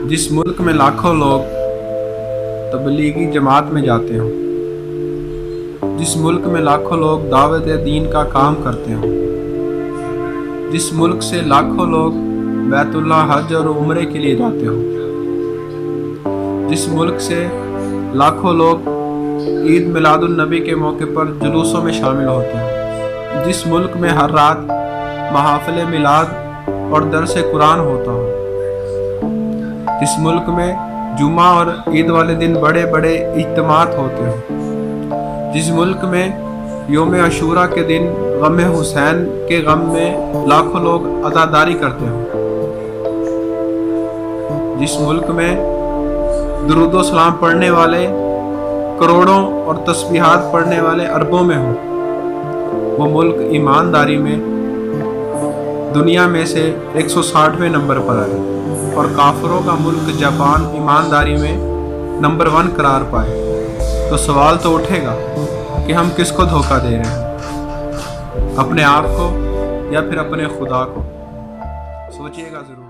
जिस मुल्क में लाखों लोग तबलीगी जमात में जाते हों, जिस मुल्क में लाखों लोग दावत दीन का काम करते हों, जिस मुल्क से लाखों लोग बैतुल्लाह हज और उम्रे के लिए जाते हों, जिस मुल्क से लाखों लोग ईद मिलादुन नबी के मौके पर जुलूसों में शामिल होते हैं, जिस मुल्क में हर रात महाफिल मिलाद और दरस कुरान होता हो, जिस मुल्क में जुमा और ईद वाले दिन बड़े बड़े इज्तिमात होते हो, जिस मुल्क में योम अशूरा के दिन गम हुसैन के गम में लाखों लोग अज़ादारी करते हो, जिस मुल्क में दुरूद व सलाम पढ़ने वाले करोड़ों और तस्बीहात पढ़ने वाले अरबों में हो, वो मुल्क ईमानदारी में दुनिया में से 160वें नंबर पर है और काफिरों का मुल्क जापान ईमानदारी में नंबर 1 करार पाए, तो सवाल तो उठेगा कि हम किसको धोखा दे रहे हैं, अपने आप को या फिर अपने खुदा को? सोचिएगा ज़रूर।